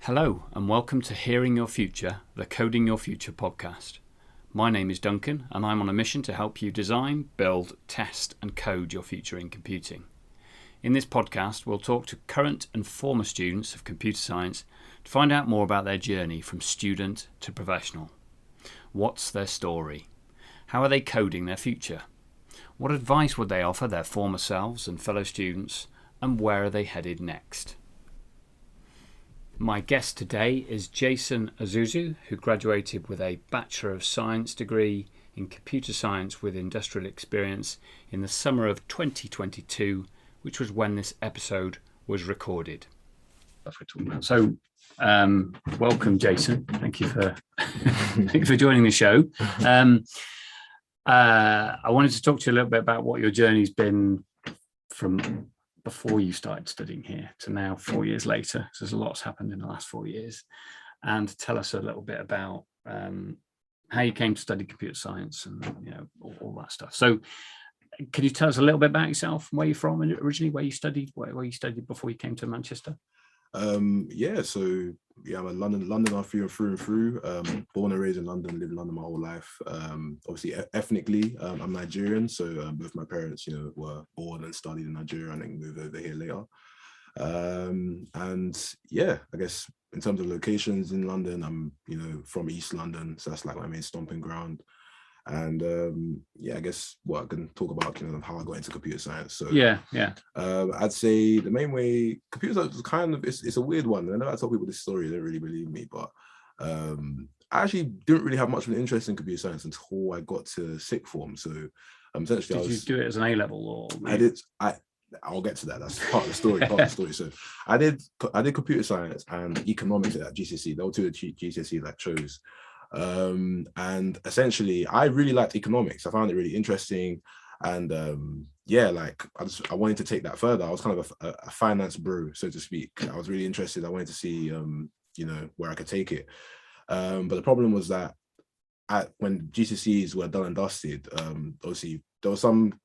Hello and welcome to Hearing Your Future, the Coding Your Future podcast. My name is Duncan and I'm on a mission to help you design, build, test and code your future in computing. In this podcast, we'll talk to current and former students of computer science to find out more about their journey from student to professional. What's their story? How are they coding their future? What advice would they offer their former selves and fellow students? And where are they headed next? My guest today is Jason Ozuzu, who graduated with a Bachelor of Science degree in Computer Science with industrial experience in the summer of 2022, which was when this episode was recorded. That's what we're talking about. So, welcome, Jason. Thank you for joining the show. I wanted to talk to you a little bit about what your journey's been from before you started studying here to now 4 years later. So there's a lot's happened in the last 4 years. And tell us a little bit about how you came to study computer science and all that stuff. So can you tell us a little bit about yourself, where you're from originally, where you studied before you came to Manchester? I'm a Londoner through and through. Born and raised in London, lived in London my whole life. Obviously, ethnically, I'm Nigerian, so both my parents, were born and studied in Nigeria and then moved over here later. I guess in terms of locations in London, I'm, from East London, so that's like my main stomping ground. And I guess what I can talk about, how I got into computer science. So I'd say the main way computer science was kind of it's a weird one. Whenever I tell people this story, they don't really believe me, but I actually didn't really have much of an interest in computer science until I got to sixth form. So essentially, did you do it as an A level or? I did. I'll get to that. That's part of the story. So I did computer science and economics at GCSE. Those were two GCSE that I chose. And essentially I really liked economics. I found it really interesting, and I wanted to take that further. I was kind of a finance bro, so to speak. I was really interested. I wanted to see where I could take it, but the problem was that when GCSEs were done and dusted, obviously there was some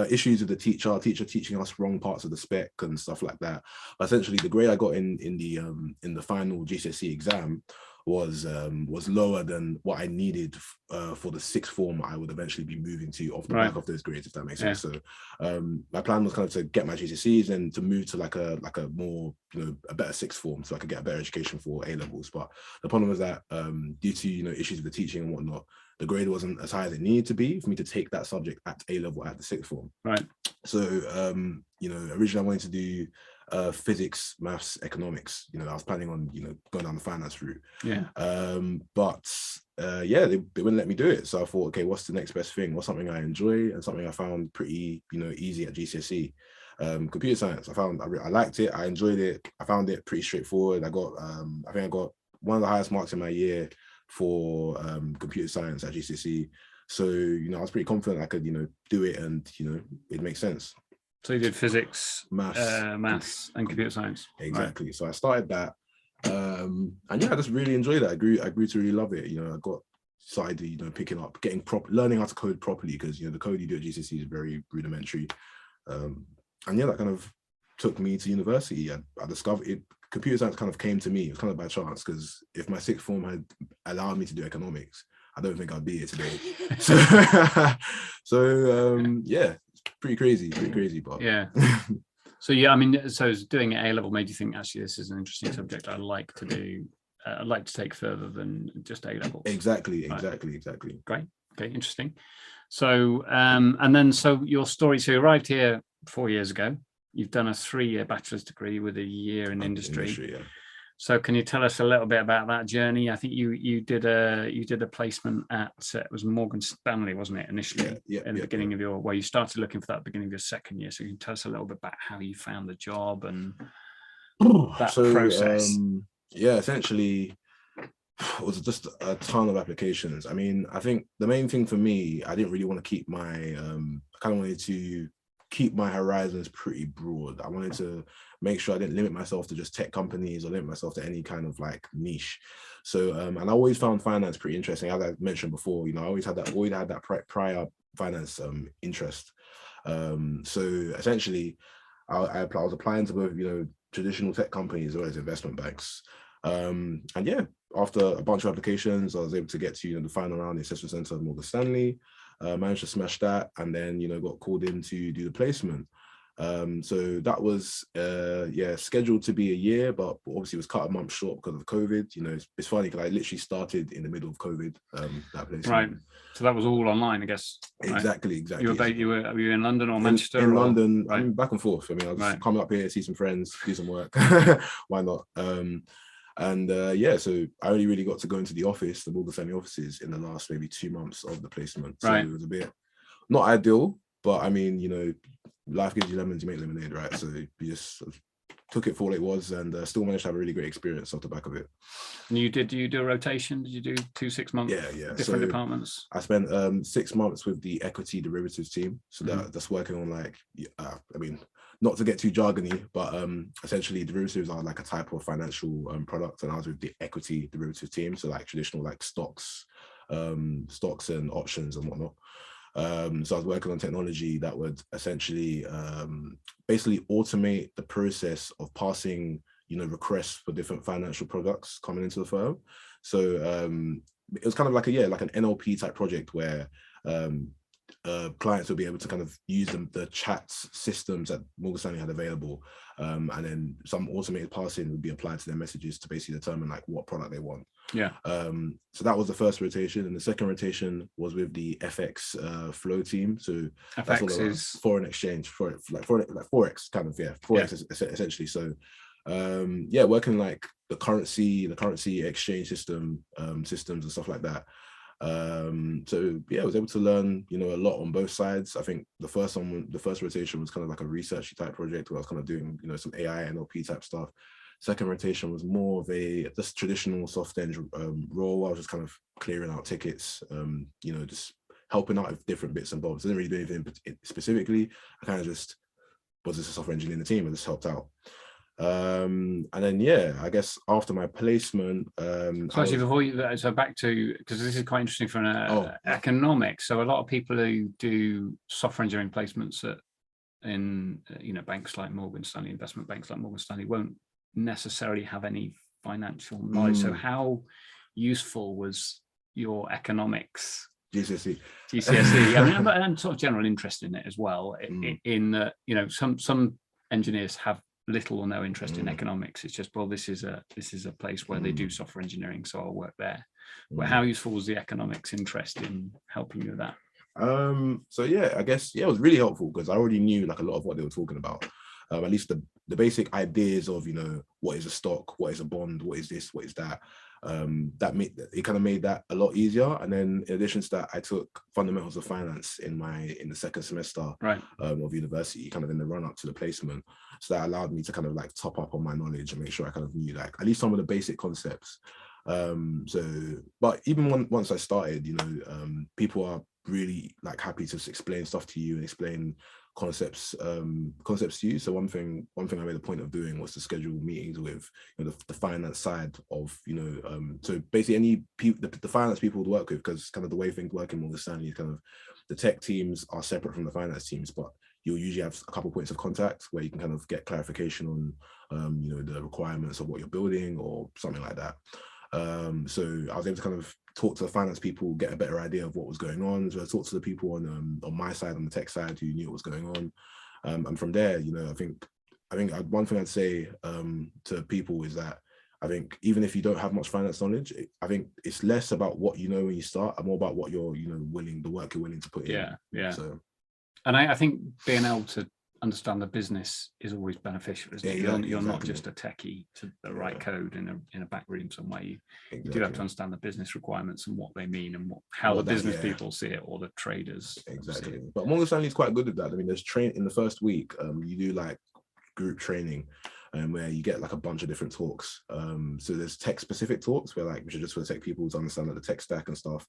issues with the teacher teaching us wrong parts of the spec and stuff like that. But essentially the grade I got in the final GCSE exam was lower than what I needed for the sixth form I would eventually be moving to off the back of those grades, if that makes sense. So my plan was kind of to get my GCSEs and to move to like a more a better sixth form so I could get a better education for A levels. But the problem was that due to issues with the teaching and whatnot, the grade wasn't as high as it needed to be for me to take that subject at A level at the sixth form. Right. So originally I wanted to do physics, maths, economics. I was planning on going down the finance route. They wouldn't let me do it. So I thought, okay, what's the next best thing? What's something I enjoy and something I found pretty easy at GCSE? Computer science. I liked it. I enjoyed it. I found it pretty straightforward. I think I got one of the highest marks in my year for computer science at GCSE. So I was pretty confident I could do it, and it makes sense. So you did physics, maths, and computer science. Exactly. Right. So I started that, I just really enjoyed it. I grew to really love it. I started picking up, learning how to code properly, because the code you do at GCSE is very rudimentary. That kind of took me to university. I discovered it. Computer science kind of came to me. It was kind of by chance, because if my sixth form had allowed me to do economics, I don't think I'd be here today. It's pretty crazy, but so doing it A level made you think, actually this is an interesting subject I'd like to do. I'd like to take further than just A level. Exactly. Great. Okay, interesting. So so your story. So you arrived here 4 years ago. You've done a 3-year bachelor's degree with a year in industry. So can you tell us a little bit about that journey? I think you did a placement at it was Morgan Stanley, wasn't it, initially? In the beginning of where you started looking for that beginning of your second year. So you can tell us a little bit about how you found the job and that process. Essentially it was just a ton of applications. I mean, I think the main thing for me, I didn't really want to keep I kind of wanted to keep my horizons pretty broad. I wanted to make sure I didn't limit myself to just tech companies or limit myself to any kind of like niche. So, and I always found finance pretty interesting. As I mentioned before, I always had that prior finance interest. So essentially, I was applying to both, traditional tech companies as well as investment banks. And yeah, after a bunch of applications, I was able to get to, the final round, the assessment center of Morgan Stanley. Managed to smash that, and then got called in to do the placement. So that was scheduled to be a year, but obviously it was cut a month short because of COVID. It's funny because I literally started in the middle of COVID, that placement. Right. So that was all online, I guess. Right? Exactly. Were you in London or Manchester? In London, right. I mean, back and forth. I mean, I was coming up here, see some friends, do some work. Why not? So I only really got to go into the office, the Morgan Stanley offices, in the last maybe 2 months of the placement. So it was a bit not ideal, but I mean, life gives you lemons, you make lemonade, right? So we just sort of took it for what it was, and still managed to have a really great experience off the back of it. And you do a rotation? Did you do 2 6 months? Yeah. Different departments. I spent 6 months with the equity derivatives team, so that's working on I mean, not to get too jargony, but essentially derivatives are like a type of financial product, and I was with the equity derivatives team, so like traditional like stocks and options and whatnot. So I was working on technology that would essentially basically automate the process of passing, requests for different financial products coming into the firm. So it was kind of like an NLP type project where clients will be able to kind of use the chat systems that Morgan Stanley had available, and then some automated passing would be applied to their messages to basically determine like what product they want. So that was the first rotation, and the second rotation was with the FX flow team. So FX is foreign exchange, forex kind of, forex essentially. So working like the currency exchange systems and stuff like that. So I was able to learn a lot on both sides. I think the first rotation was kind of like a researchy type project where I was kind of doing some AI NLP type stuff. Second rotation was more of a just traditional soft end role. I was just kind of clearing out tickets, just helping out with different bits and bobs. I didn't really do anything specifically. I kind of just was just a software engineer in the team and just helped out. And then I guess after my placement, so back to, because this is quite interesting from economics. So a lot of people who do software engineering placements in banks like Morgan Stanley, investment banks like Morgan Stanley, won't necessarily have any financial knowledge. So how useful was your economics GCSE? I mean, and sort of general interest in it as well. In that, some engineers have little or no interest in economics. It's just, well, this is a place where they do software engineering, so I'll work there. But how useful was the economics interest in helping you with that? I guess it was really helpful because I already knew like a lot of what they were talking about. At least the basic ideas of what is a stock, what is a bond, what is this, what is that. It kind of made that a lot easier. And then in addition to that, I took fundamentals of finance in the second semester of university, kind of in the run up to the placement. So that allowed me to kind of like top up on my knowledge and make sure I kind of knew like at least some of the basic concepts. But even once I started, people are really like happy to explain stuff to you and explain concepts to you. So one thing I made a point of doing was to schedule meetings with the finance side of so basically the finance people would work with, because kind of the way things work in Morgan Stanley is kind of the tech teams are separate from the finance teams, but you'll usually have a couple points of contact where you can kind of get clarification on the requirements of what you're building or something like that. So I was able to kind of talk to the finance people, get a better idea of what was going on. So I talked to the people on my side, on the tech side, who knew what was going on. And from there, I think one thing I'd say to people is that I think even if you don't have much finance knowledge, I think it's less about what you know when you start and more about what you're the work you're willing to put in. So, and I think being able to understand the business is always beneficial, isn't it? You're not just a techie to write code in a back room somewhere. You do have to understand the business requirements and what they mean and how the business people see it, or the traders. Exactly. But Morgan Stanley is quite good at that. I mean, there's in the first week, you do like group training, where you get like a bunch of different talks. So there's tech specific talks which are just for the tech people to understand like the tech stack and stuff.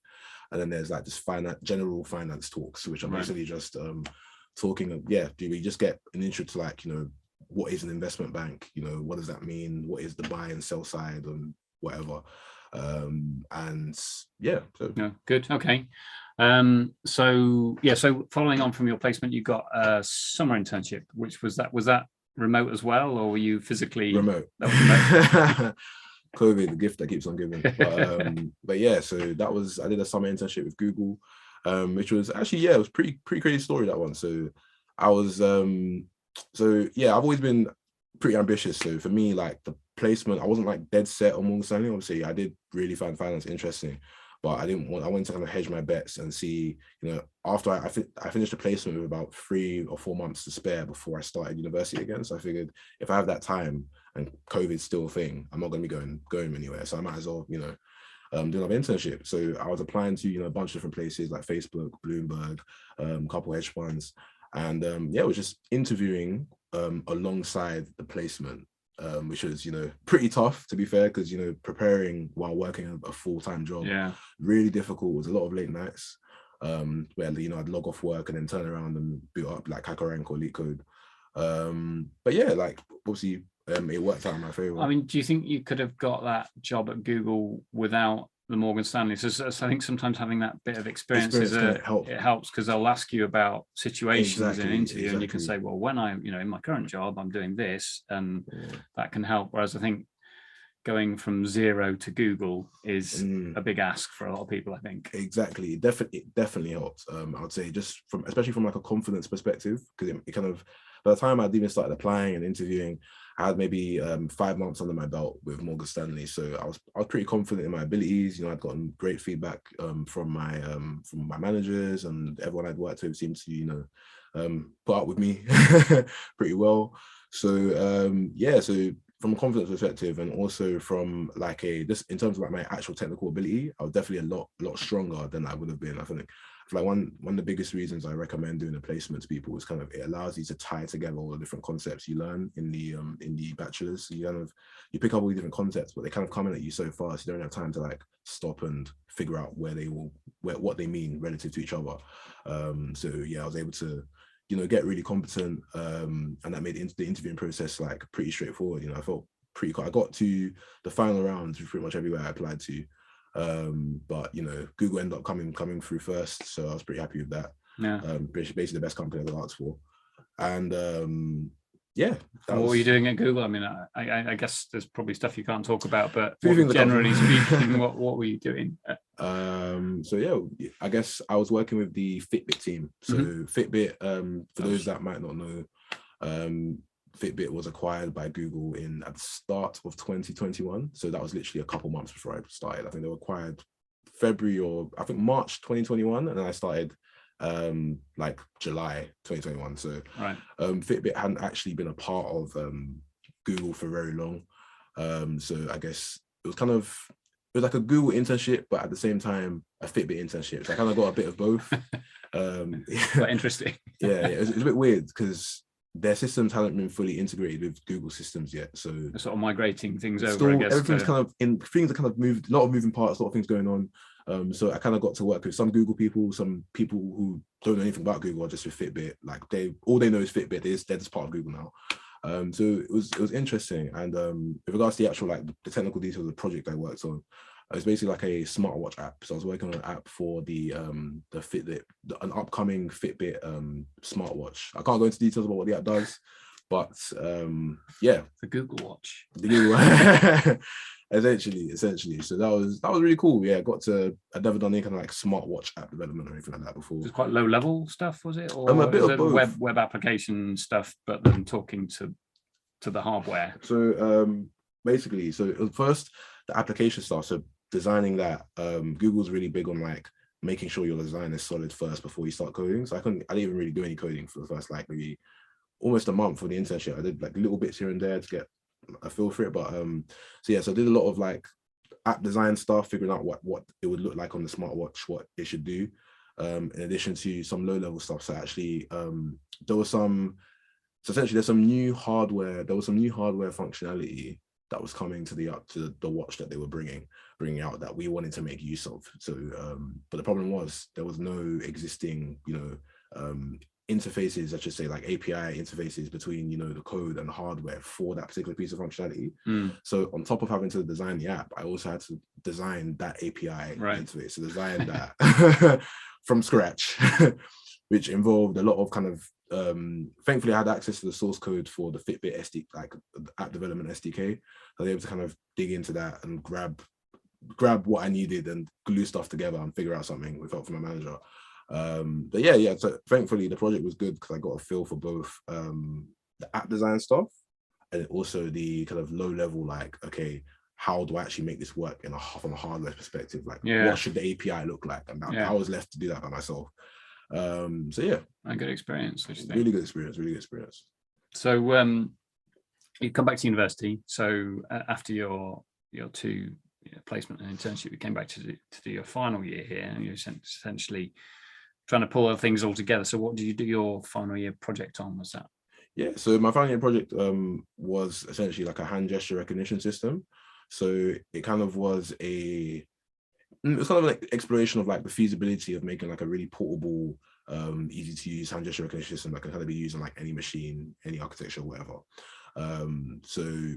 And then there's like just general finance talks, which are basically just talking of, do we just get an intro to like, what is an investment bank? What does that mean? What is the buy and sell side and whatever? Good. Okay. So following on from your placement, you got a summer internship, which was that remote as well, or were you physically remote? That was remote. COVID, the gift that keeps on giving. But yeah, so I did a summer internship with Google, which was actually, it was pretty crazy story, that one. So I was I've always been pretty ambitious. So for me, like the placement, I wasn't like dead set on Morgan Stanley. Obviously, I did really find finance interesting, but I wanted to kind of hedge my bets and see, after I finished the placement with about 3 or 4 months to spare before I started university again. So I figured if I have that time and COVID's still a thing, I'm not going to be going anywhere. So I might as well, do another internship. So I was applying to, a bunch of different places like Facebook, Bloomberg, a couple hedge funds. And it was just interviewing alongside the placement, which was, pretty tough, to be fair, because, preparing while working a full-time job, really difficult. It was a lot of late nights where, I'd log off work and then turn around and boot up like HackerRank or LeetCode. But yeah, like obviously it worked out in my favor. I mean, do you think you could have got that job at Google without the Morgan Stanley? So I think sometimes having that bit of experience it helps, because they'll ask you about situations in an interview, and you can say, well, when I'm, in my current job, I'm doing this, and that can help. Whereas I think going from zero to Google is a big ask for a lot of people, I think. Exactly. It definitely helps. I would say especially from like a confidence perspective, because it kind of, by the time I'd even started applying and interviewing, I had maybe 5 months under my belt with Morgan Stanley. So I was pretty confident in my abilities. I'd gotten great feedback from my managers, and everyone I'd worked with seemed to, put up with me pretty well. So so from a confidence perspective, and also from like just in terms of like my actual technical ability, I was definitely a lot stronger than I would have been. I think like one of the biggest reasons I recommend doing a placement to people is kind of, it allows you to tie together all the different concepts you learn in the bachelor's. So you pick up all these different concepts, but they kind of come in at you so fast, you don't have time to like stop and figure out what they mean relative to each other. So yeah, I was able to get really competent, and that made the interviewing process like pretty straightforward. I felt pretty cool. I got to the final round pretty much everywhere I applied to, but Google ended up coming through first, so I was pretty happy with that. Basically the best company I asked for. And what were you doing at Google? I mean, I guess there's probably stuff you can't talk about, but generally speaking, what were you doing? I guess I was working with the FitBit team. So FitBit, for those that might not know, FitBit was acquired by Google at the start of 2021. So that was literally a couple months before I started. I think they were acquired February or I think March 2021, and then I started like July 2021. So FitBit hadn't actually been a part of Google for very long. So I guess it was like a Google internship, but at the same time a Fitbit internship. So I kind of got a bit of both. Quite interesting. It's a bit weird because their systems haven't been fully integrated with Google systems yet. So they're sort of migrating things over, I guess. Everything's things are kind of moved, a lot of moving parts, a lot of things going on. So I kind of got to work with some Google people, some people who don't know anything about Google, or just with Fitbit. Like all they know is Fitbit. They're just part of Google now. So it was interesting. And with regards to the actual like the technical details of the project I worked on, it was basically like a smartwatch app. So I was working on an app for the Fitbit, an upcoming Fitbit smartwatch. I can't go into details about what the app does, but the Google Watch. The Google essentially. So that was really cool. Yeah, I'd never done any kind of like smartwatch app development or anything like that before. It was quite low level stuff, was it? Or a bit of both. Web application stuff, but then talking to the hardware. So basically, it was first the application stuff. So designing that, Google's really big on like making sure your design is solid first before you start coding. So I didn't even really do any coding for the first like maybe almost a month for the internship. I did like little bits here and there to get a feel for it, but so I did a lot of like app design stuff, figuring out what it would look like on the smartwatch, what it should do, in addition to some low level stuff. So actually there's some new hardware functionality that was coming to the watch that they were bringing out that we wanted to make use of. So but the problem was there was no existing interfaces, I should say, like API interfaces between the code and the hardware for that particular piece of functionality. So on top of having to design the app, I also had to design that API interface. So design that from scratch, which involved a lot of kind of thankfully I had access to the source code for the FitBit SD, like app development SDK. I was able to kind of dig into that and grab what I needed and glue stuff together and figure out something with help from my manager. But yeah. So thankfully the project was good because I got a feel for both the app design stuff and also the kind of low level, like, okay, how do I actually make this work from a hardware perspective? Like, what should the API look like? And I was left to do that by myself. So yeah, a good experience. Really good experience. So you come back to university. So after your 2 placement and internship, you came back to do your final year here, and you're essentially trying to pull things all together. So what did you do your final year project on? Was that? Yeah, so my final year project was essentially like a hand gesture recognition system. So it kind of was it's kind of like exploration of like the feasibility of making like a really portable, easy to use hand gesture recognition system that can kind of be used on like any machine, any architecture, whatever. So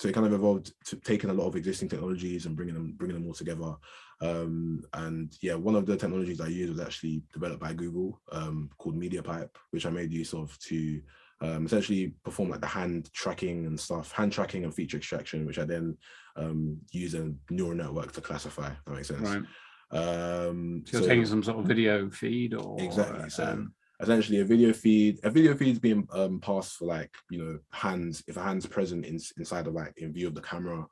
it kind of evolved to taking a lot of existing technologies and bringing them all together. And yeah, one of the technologies I used was actually developed by Google, called MediaPipe, which I made use of to essentially perform like the hand tracking and feature extraction, which I then use a neural network to classify. If that makes sense. Right. So you're taking some sort of video feed, or exactly. So essentially a video feed is being passed for, like, hands. If a hand's present inside of, like, in view of the camera,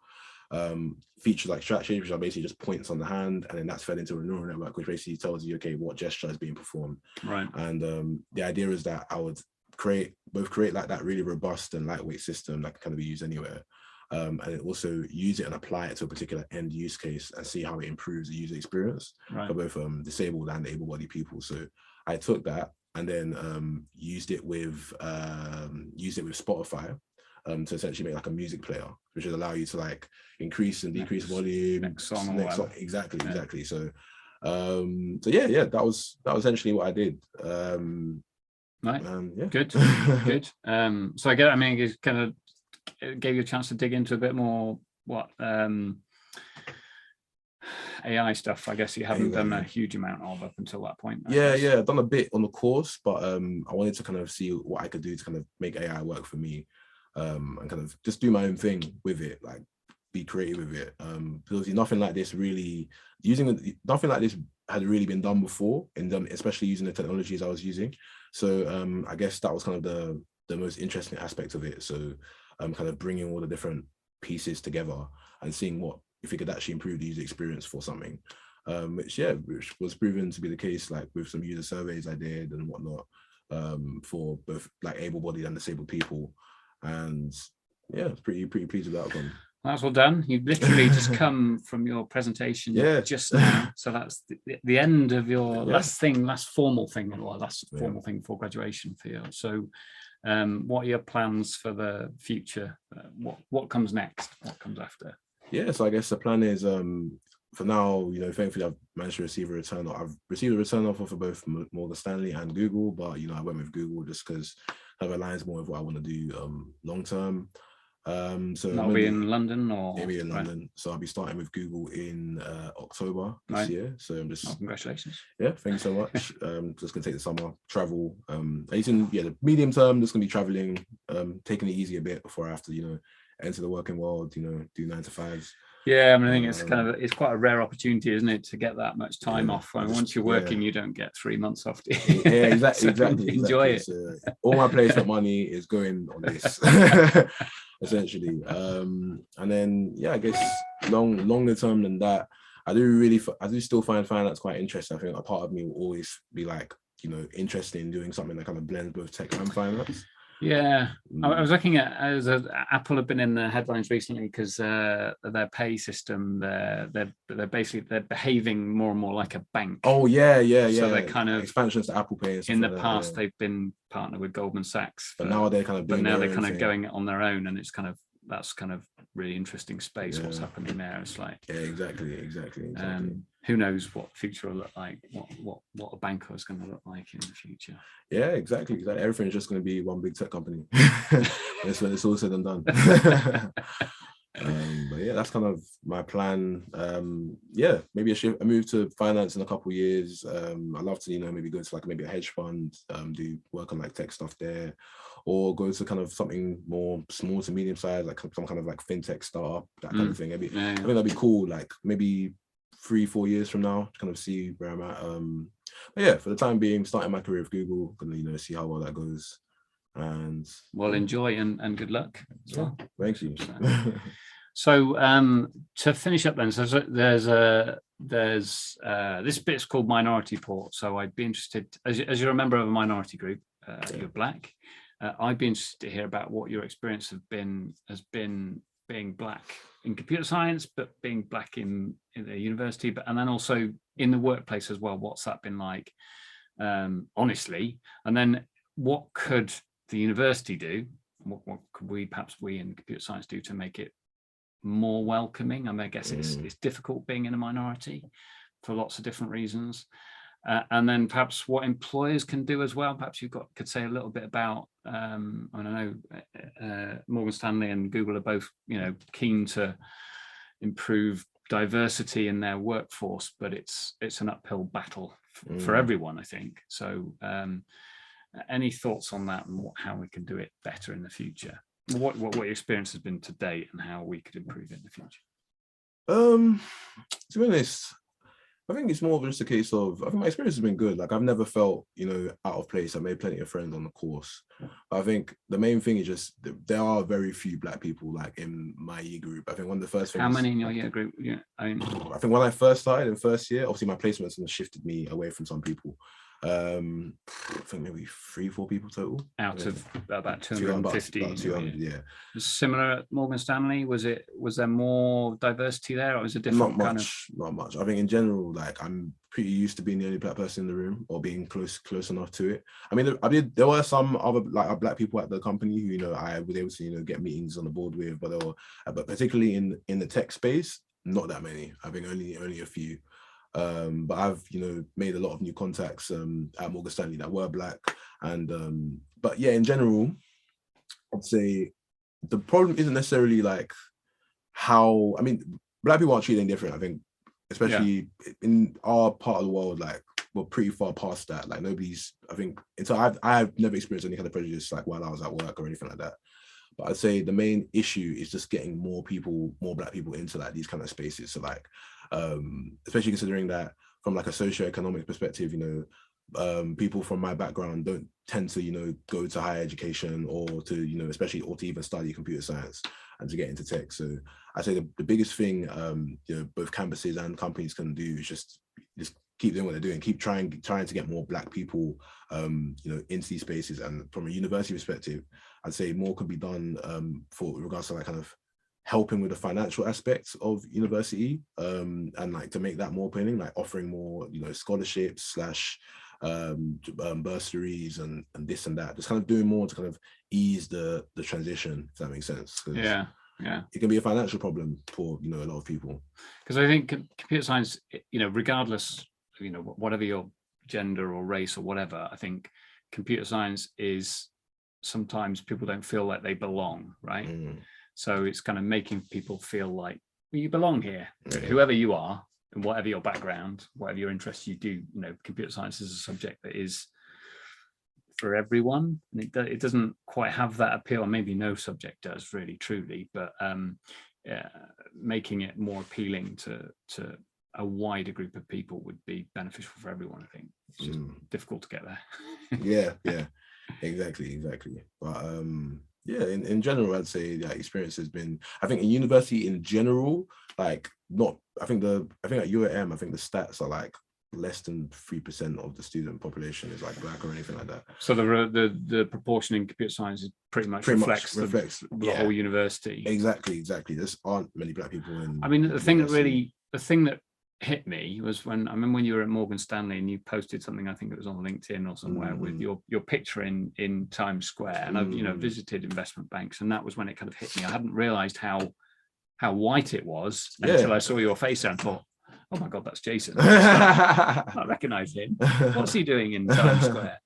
features like extraction, which are basically just points on the hand, and then that's fed into a neural network, which basically tells you, okay, what gesture is being performed. Right. And the idea is that I would create like that really robust and lightweight system that can kind of be used anywhere, and also use it and apply it to a particular end use case and see how it improves the user experience for both disabled and able-bodied people. So I took that and then used it with Spotify to essentially make like a music player, which would allow you to like increase and decrease volume. Next song. Exactly. So yeah, that was essentially what I did. Right. Yeah. Good. So it kind of gave you a chance to dig into a bit more AI stuff. I guess you haven't done a huge amount of up until that point. I've done a bit on the course, but I wanted to kind of see what I could do to kind of make AI work for me, and kind of just do my own thing with it, like be creative with it. Because nothing like this had really been done before, and especially using the technologies I was using. So I guess that was kind of the most interesting aspect of it. So kind of bringing all the different pieces together and seeing if it could actually improve the user experience for something, which was proven to be the case, like with some user surveys I did and whatnot, for both like able-bodied and disabled people. And yeah, it's pretty pleased with that outcome. That's well done. You've literally just come from your presentation just now. So that's the end of your last formal thing before graduation for you. So what are your plans for the future? What comes next? What comes after? Yeah, so I guess the plan is, for now, thankfully I've managed to receive a return. I've received a return offer for both more Stanley and Google, but I went with Google just because it aligns more with what I want to do long term. So that'll be in London, or maybe in London. So I'll be starting with Google in October this year. So I'm just congratulations. Yeah, thank you so much. Just gonna take the summer, travel. At least in the medium term, just gonna be traveling, taking it easy a bit before I have to enter the working world. Do 9 to 5s. Yeah, I think it's quite a rare opportunity, isn't it, to get that much time off. Once you're working, you don't get 3 months off. Yeah, exactly. Enjoy it. So all my placement money is going on this, essentially. And then I guess longer term than that, I do still find finance quite interesting. I think a part of me will always be like, interested in doing something that kind of blends both tech and finance. Yeah, I was looking at Apple have been in the headlines recently because their pay system, they're behaving more and more like a bank. Oh yeah. So they're kind of expansions to Apple Pay. In the past, they've been partnered with Goldman Sachs, but now they're kind of going on their own, and that's kind of really interesting space. What's happening there? It's like exactly. Who knows what the future will look like? What a banker is going to look like in the future? Yeah, exactly. Everything's just going to be one big tech company. That's when it's all said and done. But yeah, that's kind of my plan. Yeah, maybe I move to finance in a couple of years. I'd love to, maybe go to like maybe a hedge fund, do work on like tech stuff there, or go to kind of something more small to medium size, like some kind of like fintech startup, that kind of thing. I think that'd be cool. Like maybe 3-4 years from now, to kind of see where I'm at. But yeah, for the time being, starting my career with Google, gonna see how well that goes. And enjoy and good luck as well. Thank you. So to finish up then, so there's this bit's called Minority Report. So I'd be interested, as you're a member of a minority group, you're Black. I'd be interested to hear about what your experience has been being Black in computer science, but being Black in the university, and then also in the workplace as well. What's that been like, honestly? And then what could the university do? What could we in computer science do to make it more welcoming? I mean, I guess it's difficult being in a minority for lots of different reasons. And then perhaps what employers can do as well. Perhaps could say a little bit about, I don't know, Morgan Stanley and Google are both, keen to improve diversity in their workforce, but it's an uphill battle for everyone, I think. So any thoughts on that and how we can do it better in the future? What your experience has been to date and how we could improve it in the future? To be honest, I think it's more of just a case of, I think my experience has been good. Like I've never felt, out of place. I made plenty of friends on the course. But I think the main thing is just there are very few Black people like in my year group. I think one of the first things. How many in your year group? Yeah, I think when I first started in first year, obviously my placements shifted me away from some people. I think maybe 3-4 people total out of about 250. About 200, yeah. Similar at Morgan Stanley. Was there more diversity there, or was it different? Not much. I think in general, like I'm pretty used to being the only Black person in the room or being close enough to it. I mean, there were some other like Black people at the company who I was able to get meetings on the board with, but particularly in the tech space, not that many. I think only a few. But I've made a lot of new contacts at Morgan Stanley that were Black, and but yeah, in general, I'd say the problem isn't necessarily like how, I mean, Black people aren't treated any different. I think, especially in our part of the world, like we're pretty far past that. Like I've never experienced any kind of prejudice like while I was at work or anything like that. But I'd say the main issue is just getting more Black people into like these kind of spaces. So like, especially considering that from like a socioeconomic perspective, people from my background don't tend to, go to higher education or to, especially or to even study computer science and to get into tech. So I say the biggest thing, both campuses and companies can do is just keep doing what they're doing, keep trying to get more Black people, into these spaces. And from a university perspective, I'd say more could be done for regards to like kind of helping with the financial aspects of university, and like to make that more appealing, like offering more, scholarships / bursaries and this and that, just kind of doing more to kind of ease the transition, if that makes sense. Yeah. It can be a financial problem for a lot of people. Because I think computer science, regardless, whatever your gender or race or whatever, I think computer science is sometimes people don't feel like they belong, right? So it's kind of making people feel like, well, you belong here, whoever you are, and whatever your background, whatever your interests, you do. Computer science is a subject that is for everyone, and it doesn't quite have that appeal. Or maybe no subject does, really, truly. But making it more appealing to a wider group of people would be beneficial for everyone. I think it's just difficult to get there. yeah, exactly. But yeah, in general, I'd say that experience has been, I think in university in general, like I think at UAM, I think the stats are like less than 3% of the student population is like Black or anything like that. So the proportion in computer science is pretty much reflects the whole university. Exactly. There aren't many Black people in. I mean, the thing that hit me was when I remember when you were at Morgan Stanley and you posted something, I think it was on LinkedIn or somewhere, with your picture in Times Square, and I've visited investment banks, and that was when it kind of hit me. I hadn't realized how white it was until I saw your face and thought, oh my God, that's Jason. I recognize him. What's he doing in Times Square?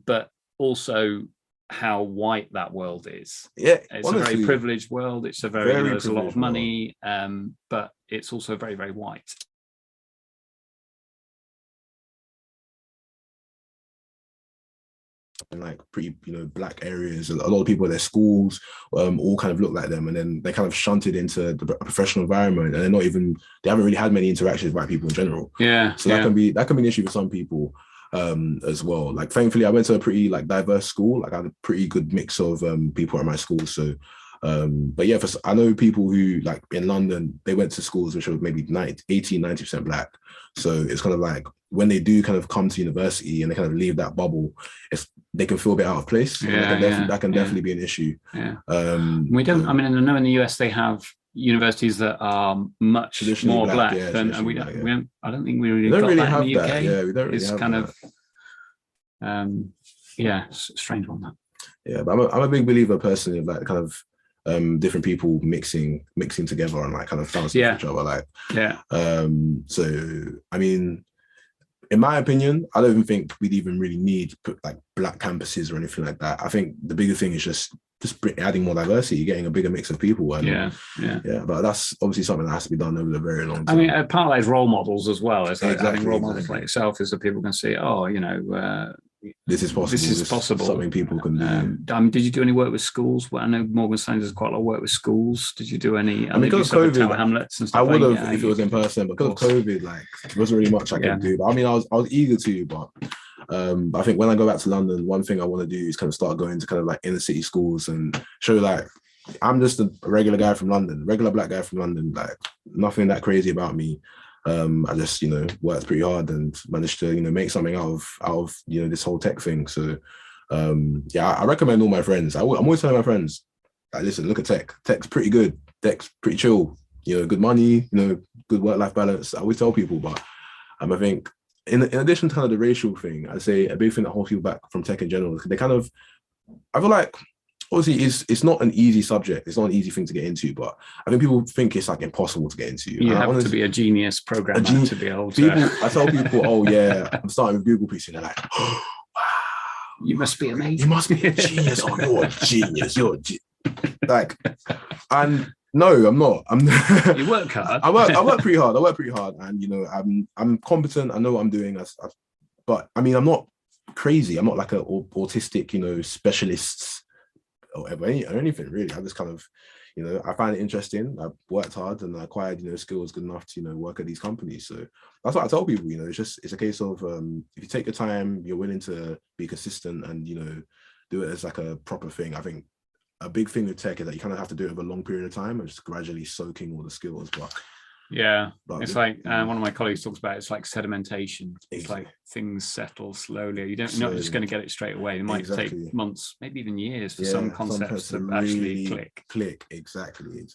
But also how white that world is. Yeah, It's honestly, a very privileged world. It's a very, there's a lot of money, but it's also very, very white. In like pretty, black areas, a lot of people at their schools all kind of look like them, and then they kind of shunted into the professional environment, and they haven't really had many interactions with white people in general. So that can be an issue for some people as well. Like, thankfully, I went to a pretty like diverse school. Like, I had a pretty good mix of people at my school. So but yeah, I know people who, like, in London, they went to schools which were maybe 80-90% black. So it's kind of like, when they do kind of come to university and they kind of leave that bubble, they can feel a bit out of place. That can definitely be an issue. We don't. I mean, I know in the US they have universities that are much more black than, and we don't. I don't think we really got that in the UK. Yeah, we don't really have kind of. It's a strange one, that. Yeah, but I'm a big believer personally of like kind of different people mixing together and like kind of bouncing off each other. Like, so I mean, in my opinion, I don't even think we'd even really need like black campuses or anything like that. I think the bigger thing is just adding more diversity, getting a bigger mix of people. And but that's obviously something that has to be done over a very long time. I mean, part of that is role models as well. It's like having role models like yourself, is that people can see, this is possible. This is possible. Something people can do. Did you do any work with schools? Well, I know Morgan Stanley does quite a lot of work with schools. Did you do any? I mean, because of COVID, Hamlets and stuff. I would have if it was in person, but because of COVID, like, there wasn't really much I could do. But I mean, I was eager to, but I think when I go back to London, one thing I want to do is kind of start going to kind of like inner city schools and show, like, I'm just a regular guy from London, regular black guy from London, like, nothing that crazy about me. I just, worked pretty hard and managed to, make something out of this whole tech thing. So, I recommend all my friends. I'm always telling my friends, like, listen, look at tech. Tech's pretty good. Tech's pretty chill. Good money, good work-life balance. I always tell people, but I think in addition to kind of the racial thing, I'd say a big thing that holds people back from tech in general is they kind of, I feel like, obviously, it's not an easy subject. It's not an easy thing to get into, but I think people think it's like impossible to get into. You have to be a genius programmer to be able to. I tell people, oh yeah, I'm starting with Google PC. They're like, oh, wow, you must be amazing. You must be a genius. Oh, you're a genius. Like, and no, I'm not. You work hard. I work pretty hard, and I'm competent. I know what I'm doing. But I mean, I'm not crazy. I'm not like a autistic, specialists or anything really. I just kind of, I find it interesting. I worked hard and I acquired, skills good enough to, work at these companies. So that's what I tell people. It's a case of if you take your time, you're willing to be consistent and do it as like a proper thing. I think a big thing with tech is that you kind of have to do it over a long period of time and just gradually soaking all the skills. But it's like one of my colleagues talks about, it's like sedimentation. It's like things settle slowly. You're not just going to get it straight away. It might take months, maybe even years for some concepts to actually click. Exactly.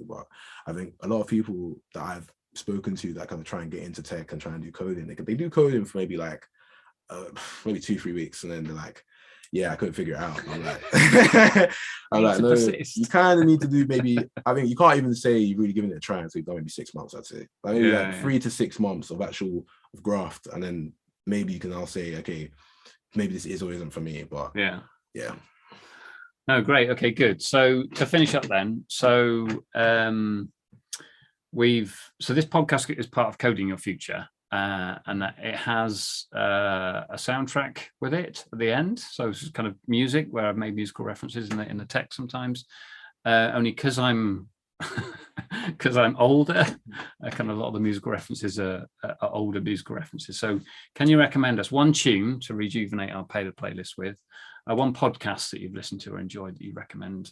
But I think a lot of people that I've spoken to that kind of try and get into tech and try and do coding, they do coding for maybe 2-3 weeks, and then they're like, yeah, I couldn't figure it out. I'm like, no, you kind of need to do maybe, I think you can't even say you've really given it a try until you've done maybe 6 months, I'd say. Maybe 3 to 6 months of graft, and then maybe you can now say, okay, maybe this is or isn't for me, but yeah. No, great. Okay, good. So to finish up then, so this podcast is part of Coding Your Future. And that it has a soundtrack with it at the end, so it's kind of music where I've made musical references in the text sometimes, only because I'm older, kind of a lot of the musical references are older musical references. So can you recommend us one tune to rejuvenate our playlist with, one podcast that you've listened to or enjoyed that you recommend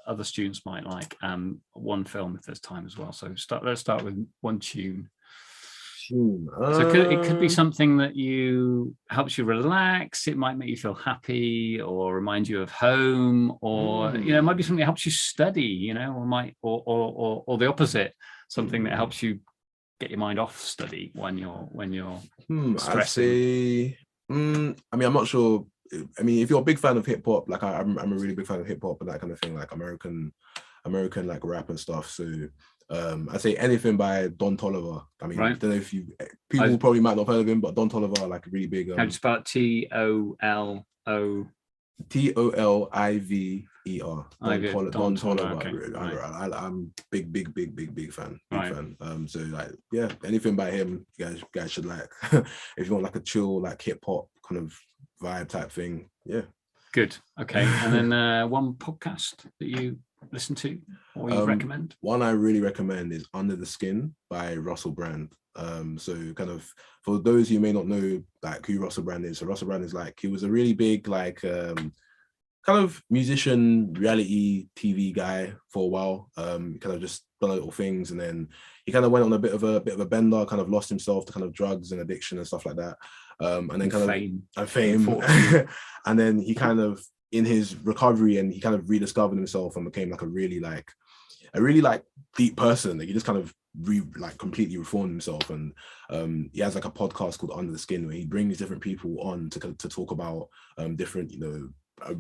other students might like, and one film if there's time as well? So let's start with one tune. So it could be something that helps you relax. It might make you feel happy or remind you of home, or it might be something that helps you study, or the opposite, something that helps you get your mind off study when you're stressing. I mean, I'm not sure. I mean, if you're a big fan of hip hop, like I'm a really big fan of hip hop and that kind of thing, like American like rap and stuff. So I'd say anything by Don Toliver. I mean, I don't know if people probably might not have heard of him, but Don Toliver, like a really big. How do you spell it? Tollo? Toliver. Don Toliver. Okay. Right. I'm big fan. Right. So like, yeah, anything by him, you guys should like. If you want like a chill, like hip hop kind of vibe type thing, yeah. Good. Okay. And then one podcast that you listen to or you recommend? One I really recommend is Under the Skin by Russell Brand. So kind of for those who may not know like who Russell Brand is, so Russell Brand is like, he was a really big like kind of musician, reality TV guy for a while. Kind of just done little things, and then he kind of went on a bit of a bender, kind of lost himself to kind of drugs and addiction and stuff like that. And then fame. And then he kind of, in his recovery, and he kind of rediscovered himself and became like a really deep person. Like he just kind of completely reformed himself. And he has like a podcast called Under the Skin, where he brings different people on to talk about different, a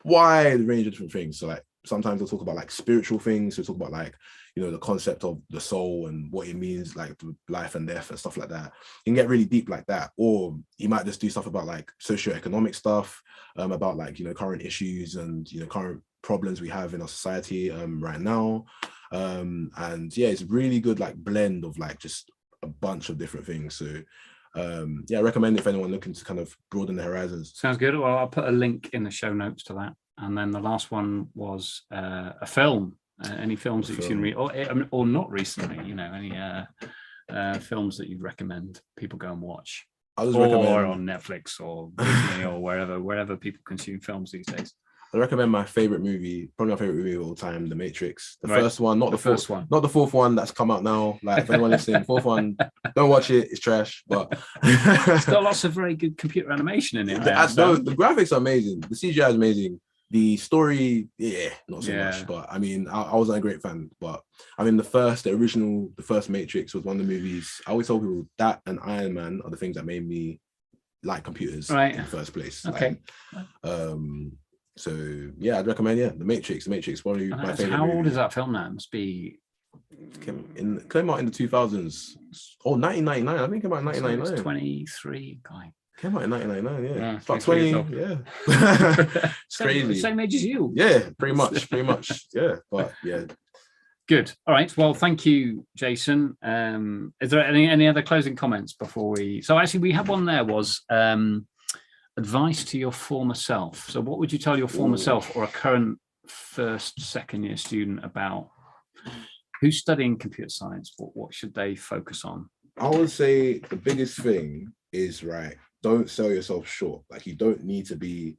wide range of different things. So like sometimes they'll talk about like spiritual things. So talk about like, the concept of the soul and what it means, like life and death and stuff like that. You can get really deep like that. Or he might just do stuff about like socioeconomic stuff, about like, current issues and, current problems we have in our society right now. And yeah, it's a really good like blend of like just a bunch of different things. So yeah, I recommend it if anyone looking to kind of broaden their horizons. Sounds good. Well, I'll put a link in the show notes to that. And then the last one was a film. Any films that you've seen or not recently? Any films that you'd recommend people go and watch, or on Netflix or Disney or wherever people consume films these days. I recommend probably my favorite movie of all time, The Matrix. The first one, not the first one, not the fourth one that's come out now. Like if anyone listening, fourth one, don't watch it. It's trash. But it's got lots of very good computer animation in it. The graphics are amazing. The CGI is amazing. The story, not so much. But I mean, I wasn't a great fan. But I mean, the first Matrix was one of the movies. I always tell people that and Iron Man are the things that made me like computers in the first place. Okay. So yeah, I'd recommend The Matrix. The Matrix, probably my favorite. How old is that film now? It must be came out in the 2000s. Oh, 1999. I think it came out in 1999. 23 guy. Came out in 1999. Yeah, it's about 20. Yeah, it's crazy. Same age as you. Yeah, pretty much. Yeah, but yeah. Good. All right. Well, thank you, Jason. Is there any other closing comments before we? So actually, we had one there. Was advice to your former self. So what would you tell your former self or a current second year student about who's studying computer science? What should they focus on? I would say the biggest thing is, don't sell yourself short. Like you don't need to be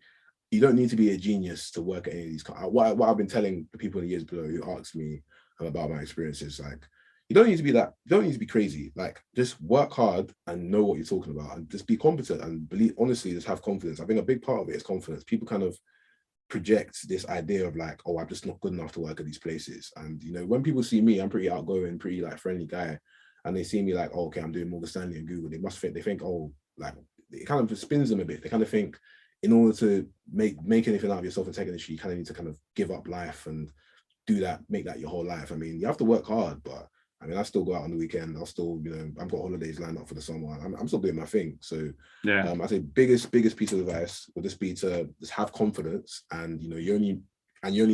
a genius to work at any of these. What I've been telling the people in the years below who asked me about my experiences, like, you don't need to be crazy. Like, just work hard and know what you're talking about, and just be competent and honestly, just have confidence. I think a big part of it is confidence. People kind of project this idea of like, oh, I'm just not good enough to work at these places. And when people see me, I'm pretty outgoing, pretty like friendly guy, and they see me like, oh, okay, I'm doing Morgan Stanley and Google. They think, oh, like, it kind of spins them a bit. They kind of think in order to make anything out of yourself and take an issue, you kind of need to kind of give up life and do that, make that your whole life. I mean, you have to work hard, but I mean, I still go out on the weekend. I'll still, I've got holidays lined up for the summer. I'm still doing my thing. So yeah, I say biggest piece of advice would just be to just have confidence, and you only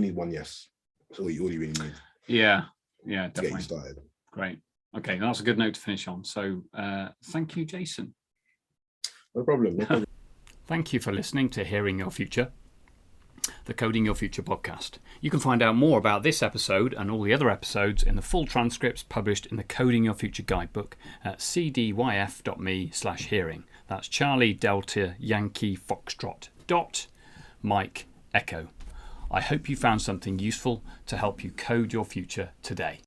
need one yes. That's all you really need. Yeah, definitely. To get you started. Great. Okay, that's a good note to finish on. So thank you, Jason. No problem. Thank you for listening to Hearing Your Future, the Coding Your Future podcast. You can find out more about this episode and all the other episodes in the full transcripts published in the Coding Your Future guidebook at cdyf.me/hearing. That's Charlie Delta Yankee Foxtrot Mike Echo. I hope you found something useful to help you code your future today.